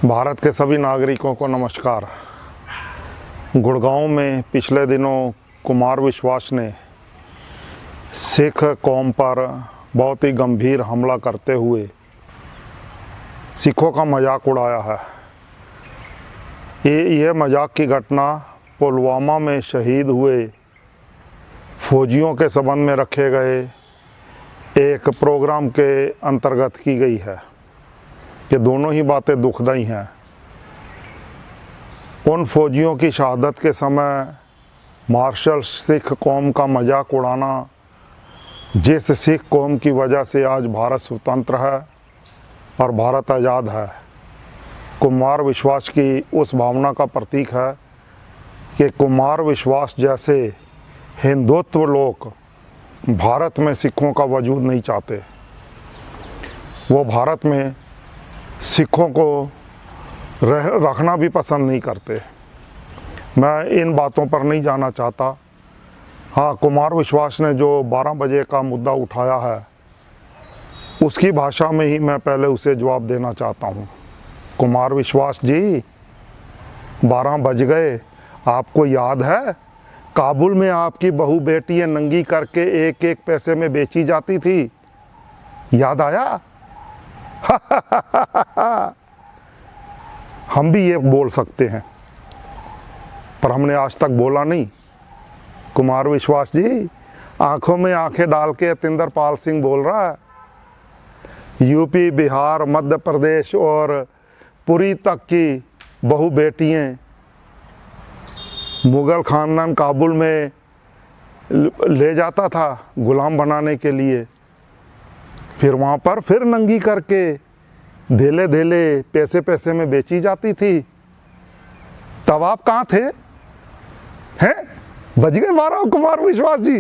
भारत के सभी नागरिकों को नमस्कार। गुड़गांव में पिछले दिनों कुमार विश्वास ने सिख कौम पर बहुत ही गंभीर हमला करते हुए सिखों का मजाक उड़ाया है। ये मजाक की घटना पुलवामा में शहीद हुए फौजियों के संबंध में रखे गए एक प्रोग्राम के अंतर्गत की गई है। ये दोनों ही बातें दुखदाई हैं। उन फौजियों की शहादत के समय मार्शल सिख कौम का मजाक उड़ाना, जिस सिख कौम की वजह से आज भारत स्वतंत्र है और भारत आज़ाद है, कुमार विश्वास की उस भावना का प्रतीक है कि कुमार विश्वास जैसे हिंदुत्व लोग भारत में सिखों का वजूद नहीं चाहते। वो भारत में सिखों को रखना भी पसंद नहीं करते। मैं इन बातों पर नहीं जाना चाहता। हाँ, कुमार विश्वास ने जो 12 बजे का मुद्दा उठाया है उसकी भाषा में ही मैं पहले उसे जवाब देना चाहता हूँ। कुमार विश्वास जी, 12 बज गए, आपको याद है काबुल में आपकी बहू बेटियाँ नंगी करके एक एक पैसे में बेची जाती थी? याद आया? हम भी ये बोल सकते हैं, पर हमने आज तक बोला नहीं। कुमार विश्वास जी, आंखों में आंखें डाल के तिंदरपाल सिंह बोल रहा है। यूपी, बिहार, मध्य प्रदेश और पुरी तक की बहू बेटियां मुगल खानदान काबुल में ले जाता था गुलाम बनाने के लिए, फिर वहाँ पर फिर नंगी करके धेले धेले पैसे पैसे में बेची जाती थी। तब आप कहाँ थे? हैं? बज गए 12 कुमार विश्वास जी।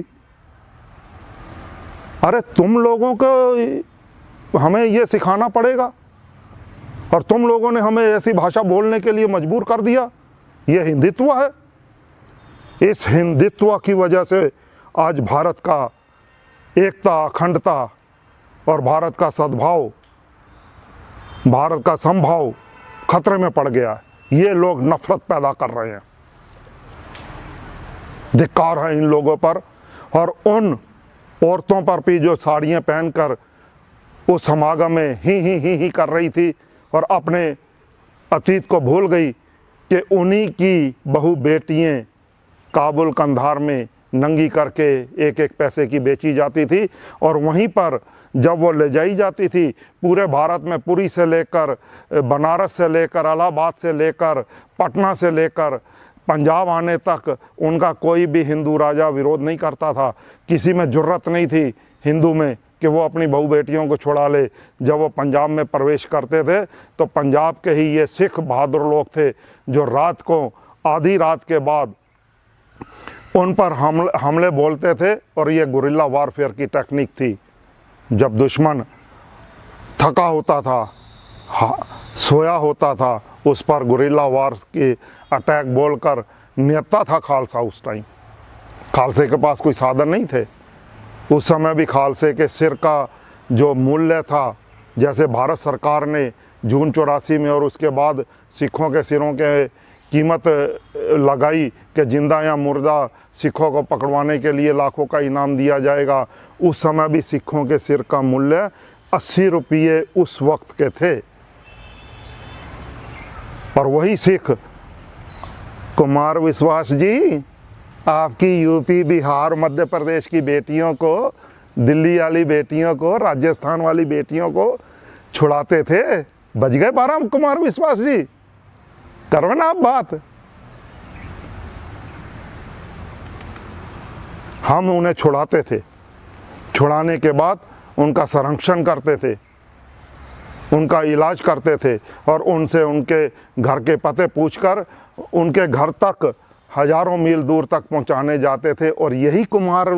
अरे तुम लोगों को हमें ये सिखाना पड़ेगा और तुम लोगों ने हमें ऐसी भाषा बोलने के लिए मजबूर कर दिया। ये हिंदुत्व है। इस हिंदुत्व की वजह से आज भारत का एकता, अखंडता और भारत का सद्भाव, भारत का समभाव खतरे में पड़ गया है। ये लोग नफरत पैदा कर रहे हैं। धिक्कार है इन लोगों पर और उन औरतों पर भी जो साड़ियाँ पहनकर उस समागम में ही कर रही थी और अपने अतीत को भूल गई कि उन्हीं की बहू बेटियाँ काबुल कंधार में नंगी करके एक एक पैसे की बेची जाती थी। और वहीं पर जब वो ले जाई जाती थी, पूरे भारत में पुरी से लेकर बनारस से लेकर इलाहाबाद से लेकर पटना से लेकर पंजाब आने तक उनका कोई भी हिंदू राजा विरोध नहीं करता था। किसी में जुर्रत नहीं थी हिंदू में कि वो अपनी बहू बेटियों को छुड़ा ले। जब वो पंजाब में प्रवेश करते थे तो पंजाब के ही ये सिख बहादुर लोग थे जो रात को आधी रात के बाद उन पर हमले बोलते थे। और ये गुरिल्ला वारफेयर की टेक्निक थी। जब दुश्मन थका होता था, सोया होता था, उस पर गुरिल्ला वार की अटैक बोलकर नियत्ता था खालसा। उस टाइम खालसे के पास कोई साधन नहीं थे। उस समय भी खालसे के सिर का जो मूल्य था, जैसे भारत सरकार ने जून 84 में और उसके बाद सिखों के सिरों के कीमत लगाई कि जिंदा या मुर्दा सिखों को पकड़वाने के लिए लाखों का इनाम दिया जाएगा, उस समय भी सिखों के सिर का मूल्य 80 रुपये उस वक्त के थे। और वही सिख कुमार विश्वास जी आपकी यूपी, बिहार, मध्य प्रदेश की बेटियों को, दिल्ली वाली बेटियों को, राजस्थान वाली बेटियों को छुड़ाते थे। बज गए 12 कुमार विश्वास जी। करो ना आप बात। हम उन्हें छुड़ाते थे, छुड़ाने के बाद उनका संरक्षण करते थे, उनका इलाज करते थे और उनसे उनके घर के पते पूछकर उनके घर तक हजारों मील दूर तक पहुंचाने जाते थे। और यही कुमार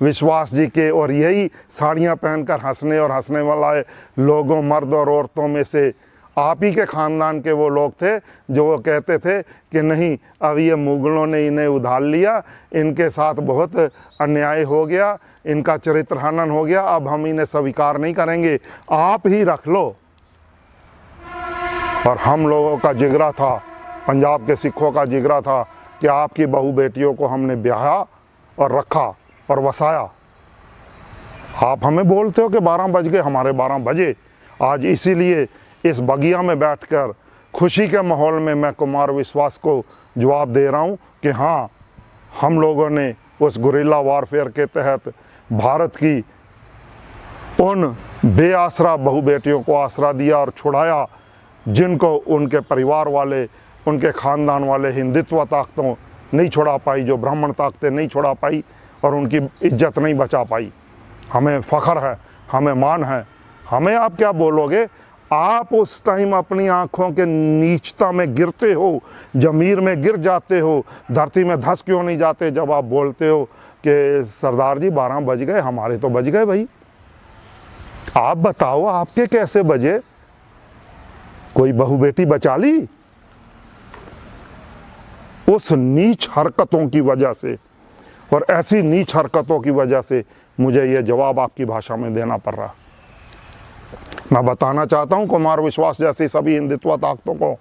विश्वास जी के और यही साड़ियां पहनकर हंसने वाले लोगों, मर्द और औरतों में से आप ही के ख़ानदान के वो लोग थे जो वो कहते थे कि नहीं, अब ये मुगलों ने इन्हें उधार लिया, इनके साथ बहुत अन्याय हो गया, इनका चरित्र हनन हो गया, अब हम इन्हें स्वीकार नहीं करेंगे, आप ही रख लो। और हम लोगों का जिगरा था, पंजाब के सिखों का जिगरा था कि आपकी बहू बेटियों को हमने ब्याहा और रखा और वसाया। आप हमें बोलते हो कि 12 बज गए, हमारे 12 बजे। आज इसीलिए इस बगिया में बैठकर खुशी के माहौल में मैं कुमार विश्वास को जवाब दे रहा हूँ कि हाँ, हम लोगों ने उस गुरिल्ला वारफेयर के तहत भारत की उन बेआसरा बहू बेटियों को आसरा दिया और छुड़ाया, जिनको उनके परिवार वाले, उनके ख़ानदान वाले हिंदुत्व ताकतों नहीं छुड़ा पाई, जो ब्राह्मण ताकतें नहीं छुड़ा पाई और उनकी इज्जत नहीं बचा पाई। हमें फ़ख्र है, हमें मान है। हमें आप क्या बोलोगे? आप उस टाइम अपनी आँखों के नीचता में गिरते हो, ज़मीर में गिर जाते हो, धरती में धंस क्यों नहीं जाते जब आप बोलते हो कि सरदार जी 12 बज गए, हमारे तो बज गए भाई। आप बताओ आपके कैसे बजे? कोई बहू बेटी बचा ली? उस नीच हरकतों की वजह से और ऐसी नीच हरकतों की वजह से मुझे ये जवाब आपकी भाषा में देना पड़ रहा। मैं बताना चाहता हूँ कुमार विश्वास जैसी सभी हिंदुत्व ताकतों को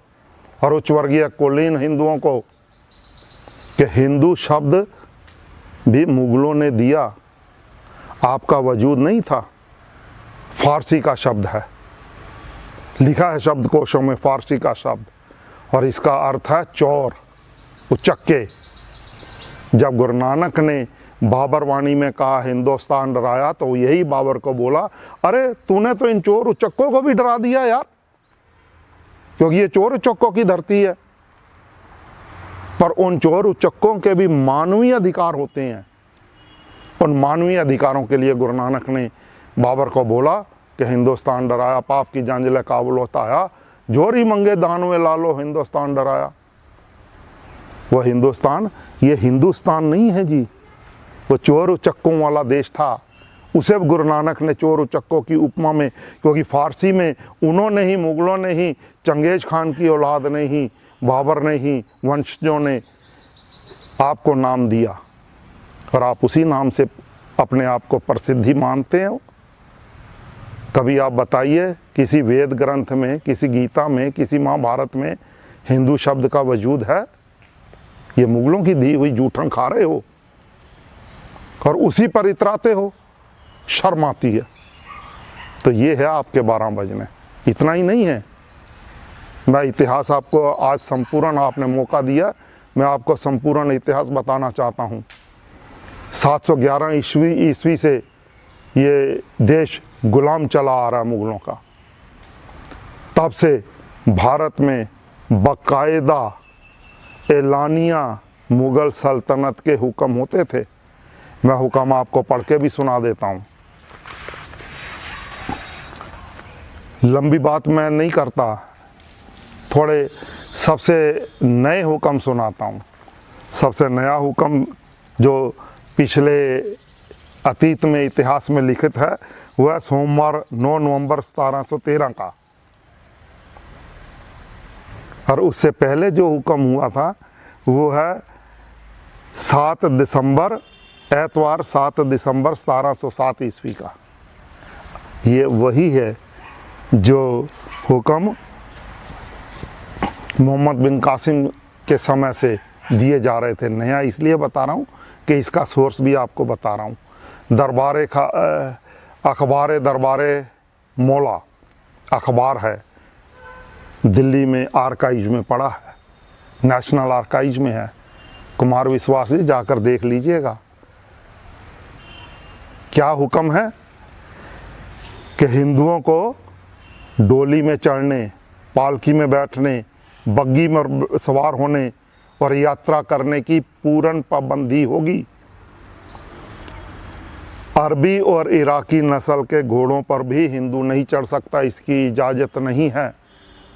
और उच्च वर्गीय कुलीन हिंदुओं को कि हिंदू शब्द भी मुगलों ने दिया, आपका वजूद नहीं था। फारसी का शब्द है, लिखा है शब्दकोशों में फारसी का शब्द, और इसका अर्थ है चोर, उचक्के। जब गुरु नानक ने बाबर वाणी में कहा हिंदुस्तान डराया, तो यही बाबर को बोला, अरे तूने तो इन चोर उचक्कों को भी डरा दिया यार, क्योंकि ये चोर उचक्कों की धरती है। पर उन चोर उचक्कों के भी मानवीय अधिकार होते हैं। उन मानवीय अधिकारों के लिए गुरु नानक ने बाबर को बोला कि हिंदुस्तान डराया, पाप की जांजले काबुल होता आया, जोरी मंगे दानवे लालो हिंदुस्तान डराया। वह हिंदुस्तान, ये हिंदुस्तान नहीं है जी, वो चोर उचक्कों वाला देश था। उसे गुरु नानक ने चोर उचक्कों की उपमा में, क्योंकि फारसी में उन्होंने ही, मुगलों ने ही, चंगेज खान की औलाद ने ही, बाबर ने ही, वंशजों ने आपको नाम दिया और आप उसी नाम से अपने आप को प्रसिद्धि मानते हो। कभी आप बताइए किसी वेद ग्रंथ में, किसी गीता में, किसी महाभारत में हिंदू शब्द का वजूद है? ये मुगलों की दी हुई जूठन खा रहे हो और उसी पर इतराते हो, शर्म आती है। तो ये है आपके 12 बजने। इतना ही नहीं है, मैं इतिहास आपको आज संपूर्ण, आपने मौका दिया, मैं आपको संपूर्ण इतिहास बताना चाहता हूँ। 711 ईस्वी से ये देश गुलाम चला आ रहा है मुगलों का। तब से भारत में बाकायदा एलानिया मुग़ल सल्तनत के हुक्म होते थे। मैं हुक्म आपको पढ़ के भी सुना देता हूँ। लंबी बात मैं नहीं करता, थोड़े सबसे नए हुक्म सुनाता हूँ। सबसे नया हुक्म जो पिछले अतीत में इतिहास में लिखित है, वह सोमवार 9 नवंबर 1713 का। और उससे पहले जो हुक्म हुआ था वो है 7 दिसंबर, एतवार 7 दिसंबर 1707 ईस्वी का। ये वही है जो हुक्म मोहम्मद बिन कासिम के समय से दिए जा रहे थे। नया इसलिए बता रहा हूँ कि इसका सोर्स भी आपको बता रहा हूँ। अखबार दरबारे मौला अखबार है, दिल्ली में आर्काइव में पड़ा है, नेशनल आर्काइव में है। कुमार विश्वास जी जाकर देख लीजिएगा। क्या हुक्म है कि हिंदुओं को डोली में चढ़ने, पालकी में बैठने, बग्गी में सवार होने और यात्रा करने की पूर्ण पाबंदी होगी। अरबी और इराकी नस्ल के घोड़ों पर भी हिंदू नहीं चढ़ सकता, इसकी इजाज़त नहीं है।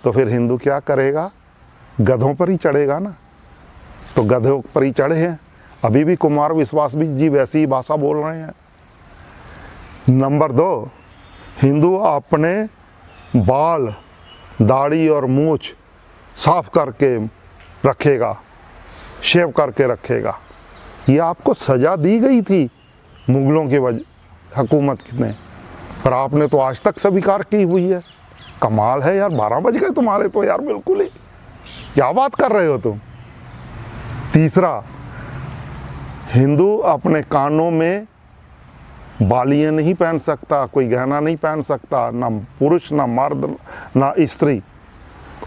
तो फिर हिंदू क्या करेगा? गधों पर ही चढ़ेगा ना। तो गधों पर ही चढ़े हैं। अभी भी कुमार विश्वास भी जी वैसी ही भाषा बोल रहे हैं। नंबर 2, हिंदू अपने बाल, दाढ़ी और मूछ साफ करके रखेगा, शेव करके रखेगा। ये आपको सज़ा दी गई थी मुगलों की हुकूमत ने, पर आपने तो आज तक स्वीकार की हुई है। कमाल है यार, 12 बज गए तुम्हारे तो यार, बिल्कुल ही क्या बात कर रहे हो तुम। तीसरा, हिंदू अपने कानों में बालियां नहीं पहन सकता, कोई गहना नहीं पहन सकता, ना पुरुष ना मर्द ना स्त्री,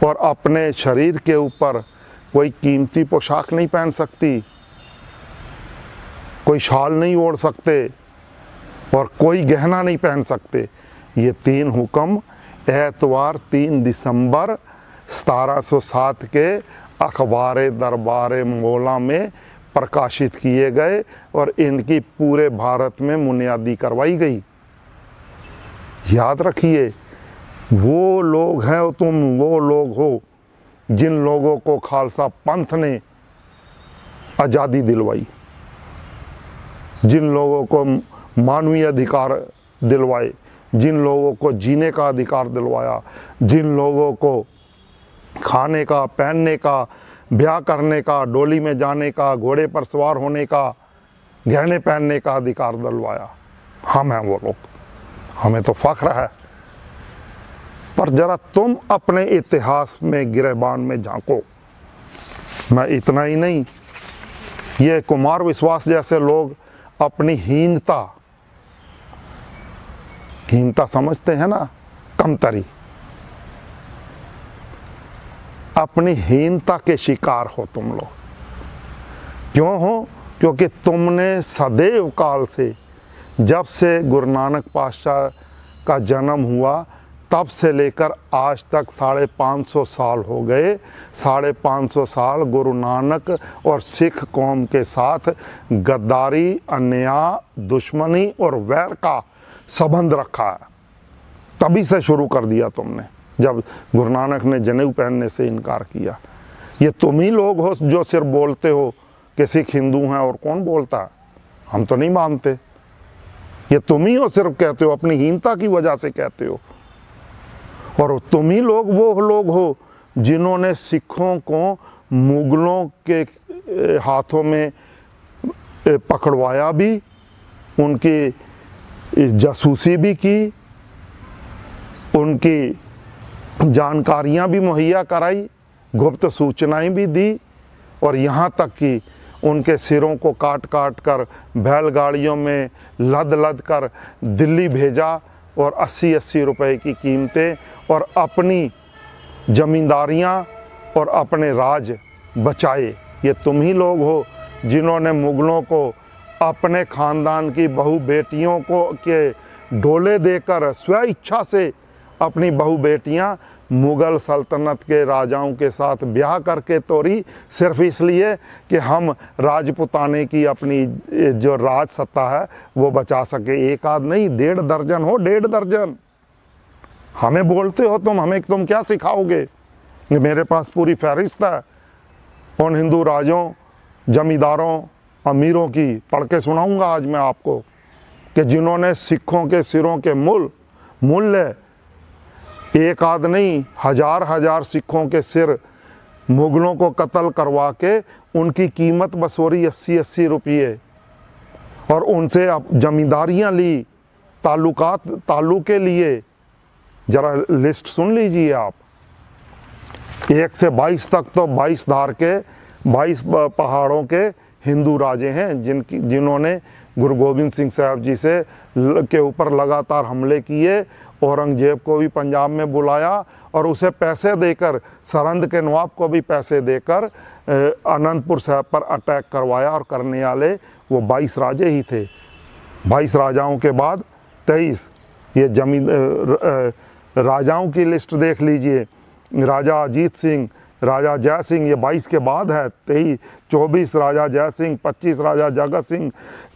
और अपने शरीर के ऊपर कोई कीमती पोशाक नहीं पहन सकती, कोई शाल नहीं ओढ़ सकते और कोई गहना नहीं पहन सकते। ये 3 हुक्म एतवार 3 दिसंबर 1707 के अखबार दरबार मौला में प्रकाशित किए गए और इनकी पूरे भारत में बुनियादी करवाई गई। याद रखिए, वो लोग हैं तुम, वो लोग हो जिन लोगों को खालसा पंथ ने आज़ादी दिलवाई, जिन लोगों को मानवीय अधिकार दिलवाए, जिन लोगों को जीने का अधिकार दिलवाया, जिन लोगों को खाने का, पहनने का, ब्याह करने का, डोली में जाने का, घोड़े पर सवार होने का, गहने पहनने का अधिकार दिलवाया। हम हैं वो लोग, हमें तो फख्र है। पर जरा तुम अपने इतिहास में गिरेबान में झांको। मैं इतना ही नहीं, ये कुमार विश्वास जैसे लोग अपनी हीनता समझते हैं ना, कमतरी, अपनी हीनता के शिकार हो तुम लोग। क्यों हो? क्योंकि तुमने सदैव काल से, जब से गुरु नानक पातशाह का जन्म हुआ तब से लेकर आज तक 550 साल हो गए, 550 साल गुरु नानक और सिख कौम के साथ गद्दारी, अन्याय, दुश्मनी और वैर का संबंध रखा है। तभी से शुरू कर दिया तुमने, जब गुरु नानक ने जनेऊ पहनने से इनकार किया। ये तुम ही लोग हो जो सिर्फ बोलते हो कि सिख हिंदू हैं, और कौन बोलता है? हम तो नहीं मानते। ये तुम ही हो सिर्फ कहते हो, अपनी हीनता की वजह से कहते हो। और तुम ही लोग वो लोग हो जिन्होंने सिखों को मुगलों के हाथों में पकड़वाया भी, उनकी जासूसी भी की, उनकी जानकारियां भी मुहैया कराई, गुप्त सूचनाएं भी दी, और यहाँ तक कि उनके सिरों को काट काट कर बैलगाड़ियों में लद लद कर दिल्ली भेजा और 80-80 रुपए की कीमतें, और अपनी जमींदारियां और अपने राज बचाए। ये तुम ही लोग हो जिन्होंने मुगलों को अपने खानदान की बहू बेटियों को के डोले देकर स्व इच्छा से अपनी बहू बेटियां मुग़ल सल्तनत के राजाओं के साथ ब्याह करके तोड़ी, सिर्फ इसलिए कि हम राजपुताने की अपनी जो राज सत्ता है वो बचा सके। एक आध नहीं, 1.5 दर्जन हो, 1.5 दर्जन। हमें बोलते हो तुम क्या सिखाओगे? मेरे पास पूरी फहरिस्त है उन हिंदू राजों, जमींदारों, अमीरों की, पढ़ के सुनाऊंगा आज मैं आपको, कि जिन्होंने सिखों के सिरों के मूल्य एक आध नहीं, हजार सिखों के सिर मुगलों को कत्ल करवा के उनकी कीमत बसोरी 80-80 रुपये, और उनसे अब जमींदारियां ली, ताल्लुके लिए। जरा लिस्ट सुन लीजिए आप, 1 से 22 तक तो 22 धार के 22 पहाड़ों के हिंदू राजे हैं जिन्होंने गुरु गोबिंद सिंह साहब जी के ऊपर लगातार हमले किए। औरंगजेब को भी पंजाब में बुलाया और उसे पैसे देकर, सरंद के नवाब को भी पैसे देकर अनंतपुर साहब पर अटैक करवाया, और करने वाले वो 22 राजे ही थे। 22 राजाओं के बाद 23, ये राजाओं की लिस्ट देख लीजिए। राजा अजीत सिंह, राजा जय सिंह, ये 22 के बाद है। 24 राजा जय सिंह, 25 राजा जगत सिंह,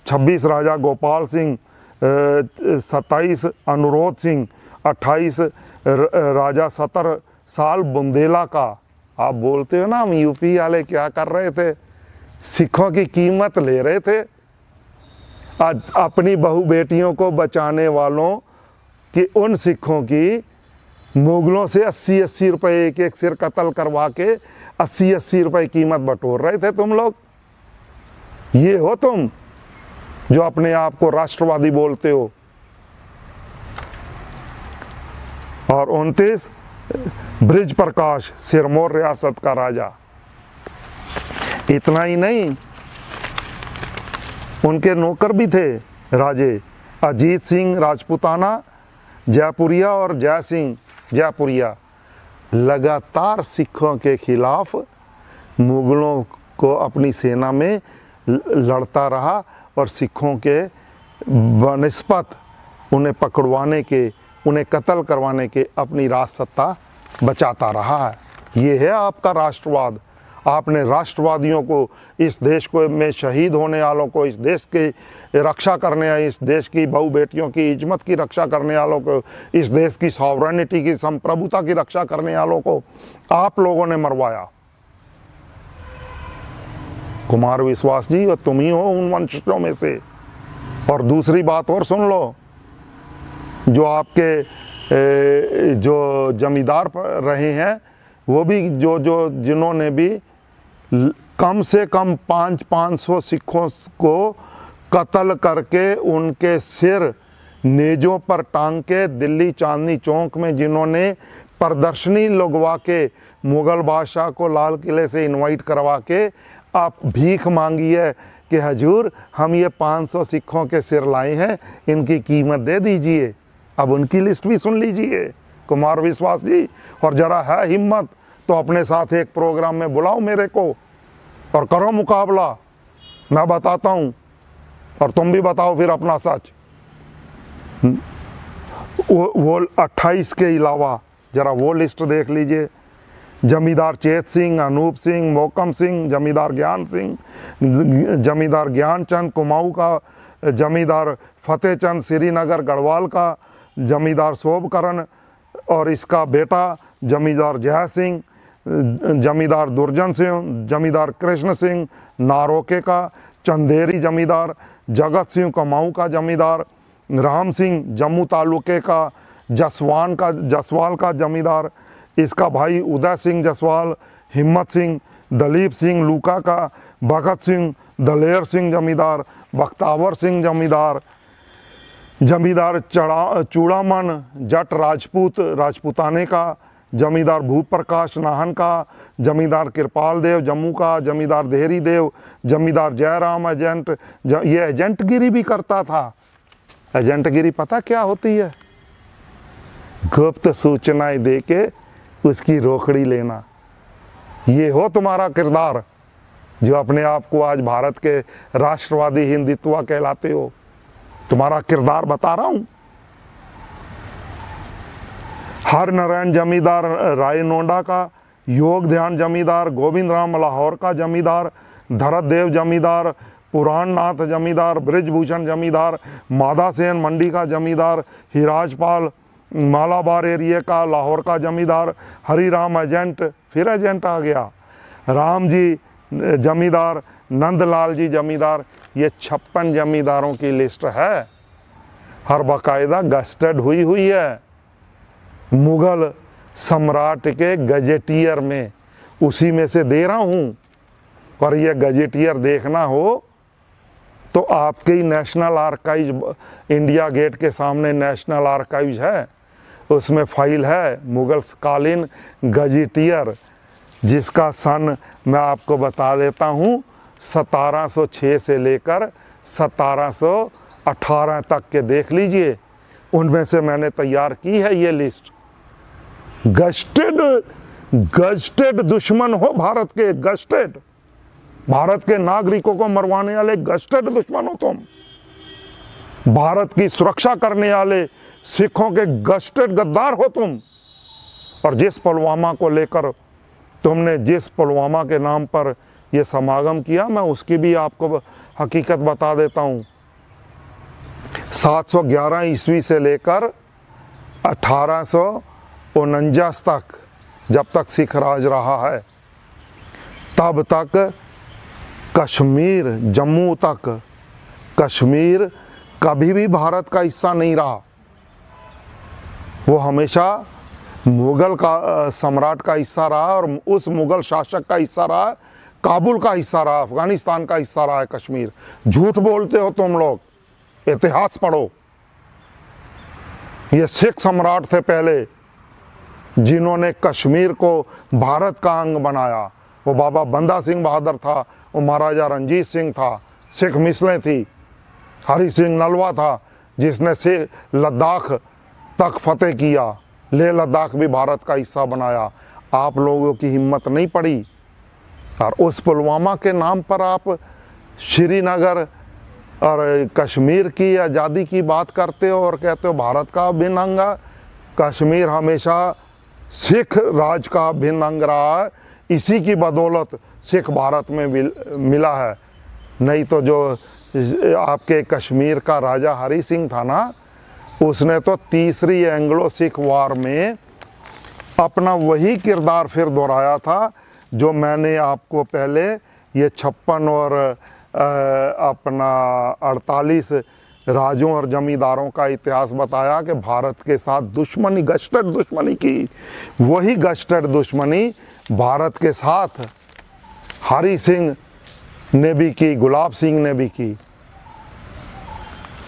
26 राजा गोपाल सिंह, 27 अनुरोध सिंह, 28 राजा 70 साल बुंदेला का। आप बोलते हो ना हम यूपी वाले क्या कर रहे थे, सिखों की कीमत ले रहे थे। आज अपनी बहू बेटियों को बचाने वालों कि उन सिखों की मुगलों से 80-80 रुपये एक सिर कत्ल करवा के 80-80 रुपये कीमत बटोर रहे थे तुम लोग। ये हो तुम जो अपने आप को राष्ट्रवादी बोलते हो। और 29 ब्रिज प्रकाश सिरमौर रियासत का राजा। इतना ही नहीं, उनके नौकर भी थे राजे, अजीत सिंह राजपूताना जयपुरिया और जय सिंह जयपुरिया। लगातार सिखों के खिलाफ मुगलों को अपनी सेना में लड़ता रहा और सिखों के बनिस्बत उन्हें पकड़वाने के, उन्हें कत्ल करवाने के अपनी राज सत्ता बचाता रहा है। ये है आपका राष्ट्रवाद। आपने राष्ट्रवादियों को, इस देश को में शहीद होने वालों को, इस देश की रक्षा करने, इस देश की बहू बेटियों की इज्जत की रक्षा करने वालों को, इस देश की सॉवरेनिटी की, संप्रभुता की रक्षा करने वालों को आप लोगों ने मरवाया। कुमार विश्वास जी, और तुम ही हो उन वंशजों में से। और दूसरी बात और सुन लो, जो आपके जो जमींदार रहे हैं, वो भी जिन्होंने भी कम से कम 500 सिखों को कत्ल करके उनके सिर नेजों पर टांग के दिल्ली चांदनी चौक में जिन्होंने प्रदर्शनी लगवा के मुग़ल बादशाह को लाल किले से इनवाइट करवा के आप भीख मांगी है कि हजूर हम ये 500 सिखों के सिर लाए हैं, इनकी कीमत दे दीजिए। अब उनकी लिस्ट भी सुन लीजिए कुमार विश्वास जी। और ज़रा है हिम्मत तो अपने साथ एक प्रोग्राम में बुलाओ मेरे को और करो मुकाबला। मैं बताता हूँ और तुम भी बताओ फिर अपना सच। वो 28 के अलावा ज़रा वो लिस्ट देख लीजिए। जमींदार चेत सिंह, अनूप सिंह, मोकम सिंह, जमींदार ज्ञान सिंह, जमींदार ज्ञानचंद कुमाऊँ का, जमींदार फतेहचंद श्रीनगर गढ़वाल का, जमींदार शोभकरण और इसका बेटा जमींदार जय सिंह, जमींदार दुर्जन सिंह, जमींदार कृष्ण सिंह नारोके का, चंदेरी जमींदार, जगत सिंह कुमाऊँ का जमींदार, राम सिंह जम्मू तालुके का, जसवाल का जमींदार, इसका भाई उदय सिंह जसवाल, हिम्मत सिंह, दलीप सिंह लूका का, भगत सिंह, दलेर सिंह जमींदार, बख्तावर सिंह जमींदार, जमींदार चूड़ामन जट राजपूताने का, जमींदार भूप्रकाश नाहन का, जमींदार कृपाल देव जम्मू का, जमींदार देहरी देव, जमींदार जयराम एजेंट। ये एजेंटगिरी भी करता था। एजेंटगिरी पता क्या होती है? गुप्त सूचनाएं दे के उसकी रोकड़ी लेना। ये हो तुम्हारा किरदार जो अपने आप को आज भारत के राष्ट्रवादी हिंदुत्व कहलाते हो। तुम्हारा किरदार बता रहा हूं। हर नारायण जमींदार रायनोंडा का, योग ध्यान जमींदार, गोविंद राम लाहौर का जमींदार, धरत देव जमींदार, पुराण नाथ जमींदार, ब्रिजभूषण जमींदार, माधा सेन मंडी का जमींदार, हिराजपाल मालाबार एरिया का लाहौर का जमींदार, हरिराम एजेंट, फिर एजेंट आ गया, राम जी जमींदार, नंदलाल जी जमींदार। ये 56 जमींदारों की लिस्ट है, हर बाकायदा गस्टेड हुई है मुगल सम्राट के गजेटियर में। उसी में से दे रहा हूँ। पर यह गजेटियर देखना हो तो आपके ही नेशनल आर्काइव, इंडिया गेट के सामने नेशनल आर्काइव है, उसमें फाइल है मुगल कालीन गजेटियर, जिसका सन मैं आपको बता देता हूँ 1706 से लेकर 1718 तक के देख लीजिए। उनमें से मैंने तैयार की है ये लिस्ट। गस्टेड दुश्मन हो भारत के, गस्टेड, भारत के नागरिकों को मरवाने वाले गस्टेड दुश्मन हो तुम। भारत की सुरक्षा करने वाले सिखों के गस्टेड गद्दार हो तुम। और जिस पुलवामा को लेकर तुमने, जिस पुलवामा के नाम पर यह समागम किया, मैं उसकी भी आपको हकीकत बता देता हूँ। 711 ईस्वी से लेकर 1849 तक, जब तक सिख राज रहा है, तब तक कश्मीर, जम्मू तक कश्मीर कभी भी भारत का हिस्सा नहीं रहा। वो हमेशा मुगल का सम्राट का हिस्सा रहा और उस मुगल शासक का हिस्सा रहा, काबुल का हिस्सा रहा, अफगानिस्तान का हिस्सा रहा है कश्मीर। झूठ बोलते हो तुम लोग, इतिहास पढ़ो। ये सिख सम्राट थे पहले, जिन्होंने कश्मीर को भारत का अंग बनाया। वो बाबा बंदा सिंह बहादुर था, वो महाराजा रंजीत सिंह था, सिख मिसलें थी, हरि सिंह नलवा था जिसने से लद्दाख तक फतेह किया, लेह लद्दाख भी भारत का हिस्सा बनाया। आप लोगों की हिम्मत नहीं पड़ी और उस पुलवामा के नाम पर आप श्रीनगर और कश्मीर की आज़ादी की बात करते हो और कहते हो भारत का अभिन्न अंग है। कश्मीर हमेशा सिख राज का अभिन्न अंग रहा है, इसी की बदौलत सिख भारत में मिला है। नहीं तो जो आपके कश्मीर का राजा हरि सिंह था ना, उसने तो तीसरी एंग्लो सिख वार में अपना वही किरदार फिर दोहराया था जो मैंने आपको पहले ये 56 और अपना 48 राजों और जमींदारों का इतिहास बताया कि भारत के साथ दुश्मनी, गश्तर दुश्मनी की। वही गश्तर दुश्मनी भारत के साथ हरि सिंह ने भी की, गुलाब सिंह ने भी की।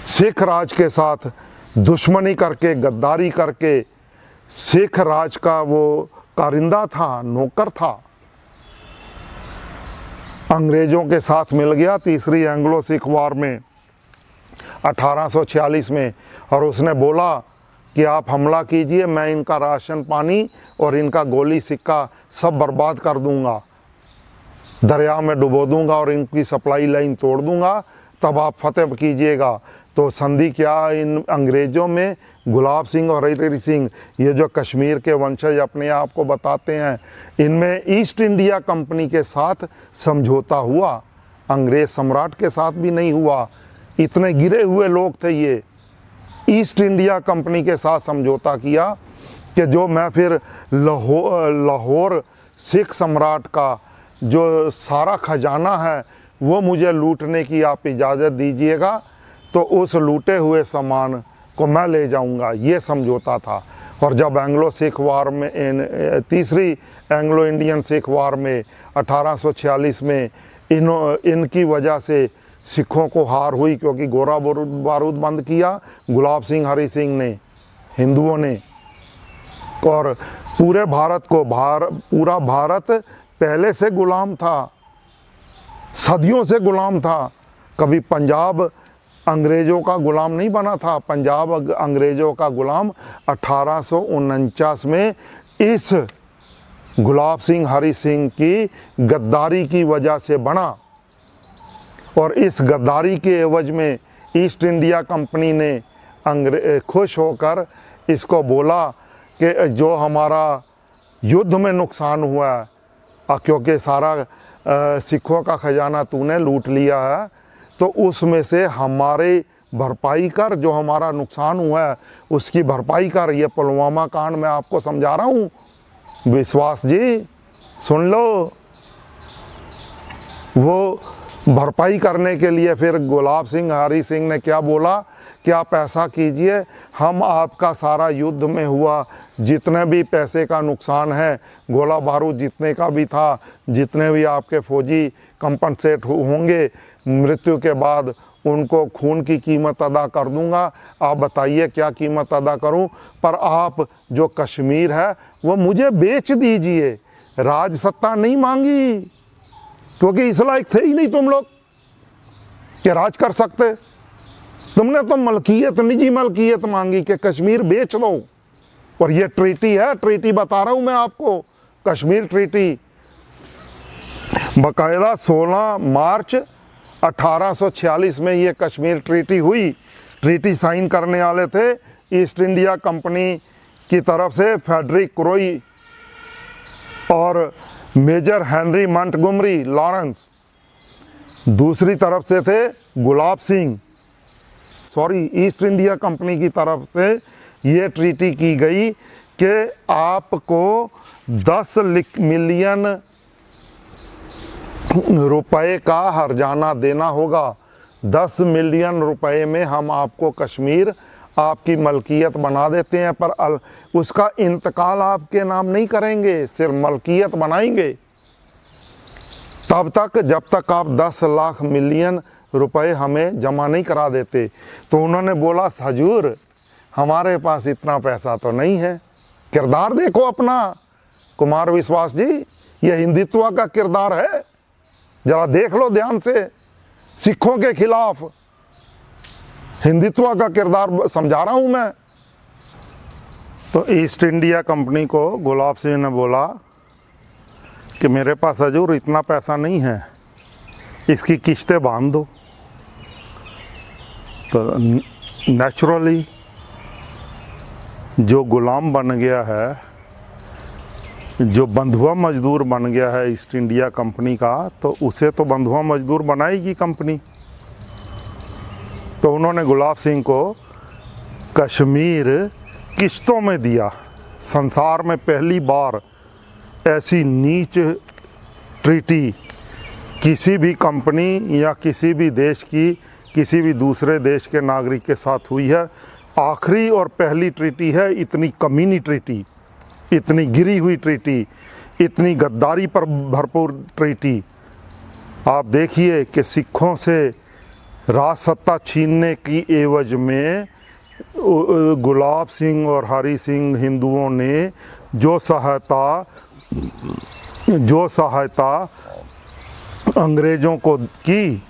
सिख राज के साथ दुश्मनी करके, गद्दारी करके, सिख राज का वो कारिंदा था, नौकर था, अंग्रेजों के साथ मिल गया तीसरी एंग्लो सिख वार में 1846 में। और उसने बोला कि आप हमला कीजिए, मैं इनका राशन पानी और इनका गोली सिक्का सब बर्बाद कर दूंगा, दरिया में डुबो दूंगा और इनकी सप्लाई लाइन तोड़ दूंगा, तब आप फतेह कीजिएगा। तो संधि क्या, इन अंग्रेज़ों में गुलाब सिंह और हरि सिंह, ये जो कश्मीर के वंशज अपने आप को बताते हैं, इनमें ईस्ट इंडिया कंपनी के साथ समझौता हुआ, अंग्रेज़ सम्राट के साथ भी नहीं हुआ। इतने गिरे हुए लोग थे ये। ईस्ट इंडिया कंपनी के साथ समझौता किया कि जो मैं फिर लाहौर सिख सम्राट का जो सारा खजाना है वो मुझे लूटने की आप इजाज़त दीजिएगा, तो उस लूटे हुए सामान को मैं ले जाऊंगा, ये समझौता था। और जब एंग्लो सिख वार में तीसरी एंग्लो इंडियन सिख वार में 1846 में इनकी वजह से सिखों को हार हुई, क्योंकि गोरा बारूद बंद किया गुलाब सिंह हरि सिंह ने, हिंदुओं ने। और पूरे भारत को पूरा भारत पहले से गुलाम था, सदियों से गुलाम था। कभी पंजाब अंग्रेज़ों का गुलाम नहीं बना था। पंजाब अंग्रेज़ों का गुलाम 1849 में इस गुलाब सिंह हरि सिंह की गद्दारी की वजह से बना। और इस गद्दारी के एवज में ईस्ट इंडिया कंपनी ने खुश होकर इसको बोला कि जो हमारा युद्ध में नुकसान हुआ है, क्योंकि सारा सिखों का खजाना तूने लूट लिया है, तो उसमें से हमारे भरपाई कर, जो हमारा नुकसान हुआ है उसकी भरपाई कर। ये पुलवामा कांड मैं आपको समझा रहा हूँ, विश्वास जी सुन लो। वो भरपाई करने के लिए फिर गुलाब सिंह हरि सिंह ने क्या बोला कि आप ऐसा कीजिए, हम आपका सारा युद्ध में हुआ जितने भी पैसे का नुकसान है, गोला बारूद जितने का भी था, जितने भी आपके फौजी कंपनसेट होंगे मृत्यु के बाद, उनको खून की कीमत अदा कर दूंगा। आप बताइए क्या कीमत अदा करूं, पर आप जो कश्मीर है वो मुझे बेच दीजिए। राज सत्ता नहीं मांगी, क्योंकि इस लायक थे ही नहीं तुम लोग कि राज कर सकते। तुमने तो मलकियत, निजी मलकियत मांगी कि कश्मीर बेच दो। और ये ट्रीटी है, ट्रीटी बता रहा हूं मैं आपको, कश्मीर ट्रीटी बाकायदा 16 मार्च 1846 में ये कश्मीर ट्रीटी हुई। ट्रीटी साइन करने वाले थे ईस्ट इंडिया कंपनी की तरफ से फ्रेडरिक क्रोई और मेजर हेनरी मंटगोमरी लॉरेंस, दूसरी तरफ से थे Gulab Singh, east India company की तरफ से ये ट्रीटी की गई कि आपको 10 मिलियन रुपए का हर्जाना देना होगा। 10 मिलियन रुपए में हम आपको कश्मीर आपकी मलकियत बना देते हैं, पर उसका इंतकाल आपके नाम नहीं करेंगे, सिर्फ मलकियत बनाएंगे तब तक जब तक आप 10 लाख मिलियन रुपए हमें जमा नहीं करा देते। तो उन्होंने बोला, हजूर हमारे पास इतना पैसा तो नहीं है, किरदार देखो अपना कुमार विश्वास जी, ये हिंदुत्व का किरदार है, जरा देख लो ध्यान से। सिखों के खिलाफ हिंदुत्व का किरदार समझा रहा हूं मैं। तो ईस्ट इंडिया कंपनी को गुलाब सिंह ने बोला कि मेरे पास हजूर इतना पैसा नहीं है, इसकी किश्तें बांध दो। तो नेचुरली जो गुलाम बन गया है, जो बंधुआ मजदूर बन गया है ईस्ट इंडिया कंपनी का, तो उसे तो बंधुआ मजदूर बनाएगी कंपनी। तो उन्होंने गुलाब सिंह को कश्मीर किश्तों में दिया। संसार में पहली बार ऐसी नीच ट्रीटी किसी भी कंपनी या किसी भी देश की किसी भी दूसरे देश के नागरिक के साथ हुई है। आखिरी और पहली ट्रीटी है, इतनी कमीनी ट्रीटी, इतनी गिरी हुई ट्रीटी, इतनी गद्दारी पर भरपूर ट्रीटी। आप देखिए कि सिखों से राज सत्ता छीनने की एवज में गुलाब सिंह और हरि सिंह हिंदुओं ने जो सहायता अंग्रेज़ों को की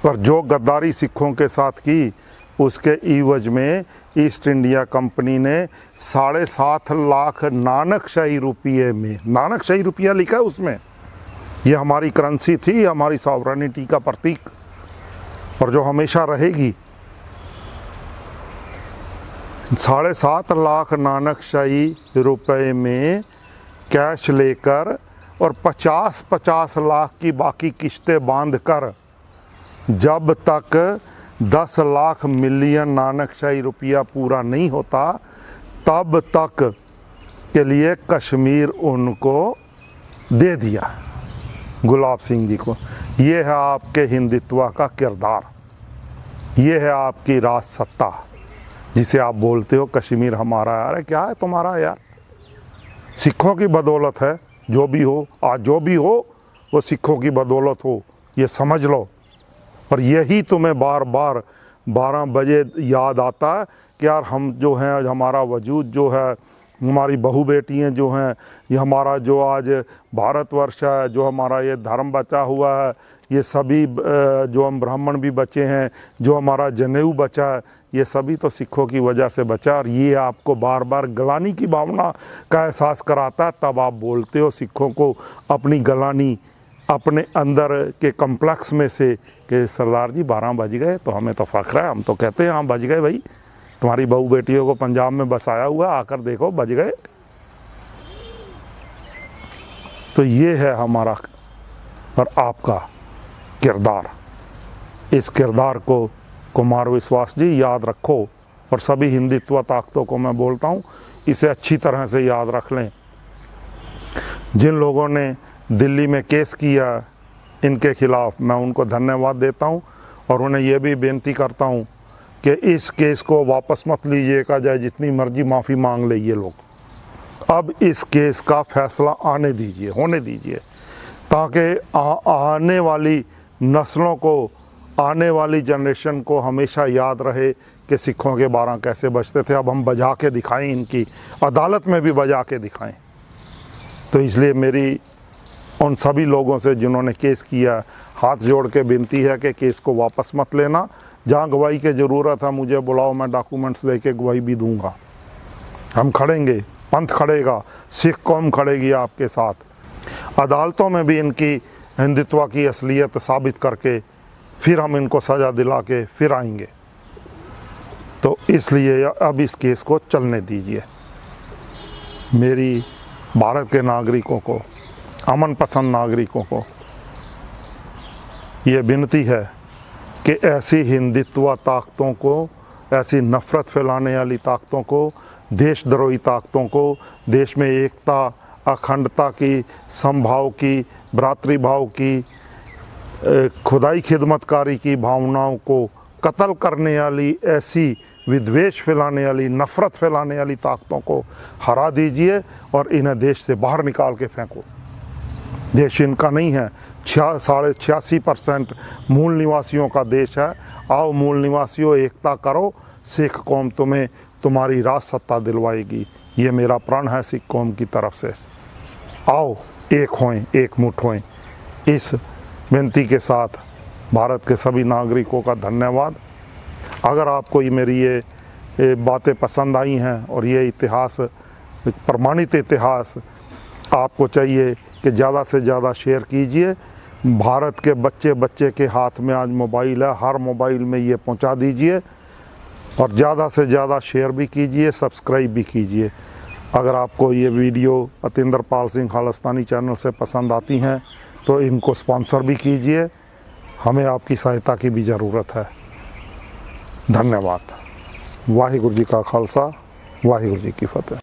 और जो गद्दारी सिखों के साथ की, उसके एवज में ईस्ट इंडिया कंपनी ने 7.5 लाख नानकशाही रुपये में, नानकशाही रुपया लिखा है उसमें, ये हमारी करेंसी थी, हमारी सॉवरेनिटी का प्रतीक और जो हमेशा रहेगी। 7.5 लाख नानकशाही रुपये में कैश लेकर और 50-50 लाख की बाकी किश्तें बांधकर जब तक 10 लाख मिलियन नानकशाही रुपया पूरा नहीं होता तब तक के लिए कश्मीर उनको दे दिया गुलाब सिंह जी को। ये है आपके हिंदुत्व का किरदार, ये है आपकी राज सत्ता जिसे आप बोलते हो कश्मीर हमारा। यार क्या है तुम्हारा यार? सिखों की बदौलत है, जो भी हो आज जो भी हो वो सिखों की बदौलत हो, ये समझ लो। और यही तुम्हें बार बार 12 बजे याद आता है कि यार हम जो हैं, हमारा वजूद जो है, हमारी बहू बेटियाँ जो हैं, ये हमारा जो आज भारतवर्ष है, जो हमारा ये धर्म बचा हुआ है, ये सभी जो हम ब्राह्मण भी बचे हैं, जो हमारा जनेऊ बचा है, ये सभी तो सिखों की वजह से बचा। और ये आपको बार बार गलानी की भावना का एहसास कराता, तब आप बोलते हो सिखों को अपनी गलानी अपने अंदर के कम्प्लेक्स में से कि सरदार जी 12 बज गए तो हमें तो फ़ख्र है, हम तो कहते हैं हाँ बज गए भाई, तुम्हारी बहू बेटियों को पंजाब में बसाया हुआ, आकर देखो बज गए। तो ये है हमारा और आपका किरदार। इस किरदार को कुमार विश्वास जी याद रखो और सभी हिंदुत्व ताकतों को मैं बोलता हूँ इसे अच्छी तरह से याद रख लें। जिन लोगों ने दिल्ली में केस किया इनके खिलाफ, मैं उनको धन्यवाद देता हूं और उन्हें यह भी बेनती करता हूं कि इस केस को वापस मत लीजिएगा, चाहे जितनी मर्जी माफ़ी मांग ले ये लोग। अब इस केस का फैसला आने दीजिए, होने दीजिए, ताकि आने वाली नस्लों को, आने वाली जनरेशन को हमेशा याद रहे कि सिखों के 12 कैसे बचते थे। अब हम बजा के दिखाएं, इनकी अदालत में भी बजा के दिखाएं। तो इसलिए मेरी उन सभी लोगों से जिन्होंने केस किया हाथ जोड़ के विनती है कि केस को वापस मत लेना। जहाँ गवाही की ज़रूरत है मुझे बुलाओ, मैं डॉक्यूमेंट्स लेके गवाही भी दूंगा। हम खड़ेंगे, पंथ खड़ेगा, सिख कौम खड़ेगी आपके साथ। अदालतों में भी इनकी हिंदुत्व की असलियत साबित करके फिर हम इनको सज़ा दिला के फिर आएंगे। तो इसलिए अब इस केस को चलने दीजिए। मेरी भारत के नागरिकों को, अमन पसंद नागरिकों को ये विनती है कि ऐसी हिंदुत्व ताकतों को, ऐसी नफ़रत फैलाने वाली ताकतों को, देशद्रोही ताकतों को, देश में एकता, अखंडता की, समभाव की, भ्रातृभाव की, खुदाई खिदमतकारी की भावनाओं को कत्ल करने वाली, ऐसी विद्वेष फैलाने वाली, नफ़रत फैलाने वाली ताकतों को हरा दीजिए और इन्हें देश से बाहर निकाल के फेंको। देश इनका नहीं है, 86% मूल निवासियों का देश है। आओ मूल निवासियों, एकता करो, सिख कौम तुम्हारी राज सत्ता दिलवाएगी। ये मेरा प्रण है सिख कौम की तरफ से। आओ एक होएं, एकमुठ होएं। इस विनती के साथ भारत के सभी नागरिकों का धन्यवाद। अगर आपको ये मेरी ये बातें पसंद आई हैं और ये इतिहास, प्रमाणित इतिहास आपको चाहिए कि ज़्यादा से ज़्यादा शेयर कीजिए। भारत के बच्चे बच्चे के हाथ में आज मोबाइल है, हर मोबाइल में ये पहुंचा दीजिए और ज़्यादा से ज़्यादा शेयर भी कीजिए, सब्सक्राइब भी कीजिए। अगर आपको ये वीडियो अतिंदर पाल सिंह खालिस्तानी चैनल से पसंद आती हैं तो इनको स्पॉन्सर भी कीजिए। हमें आपकी सहायता की भी ज़रूरत है। धन्यवाद। वाहिगुरु जी का खालसा, वाहिगुरु जी की फतेह।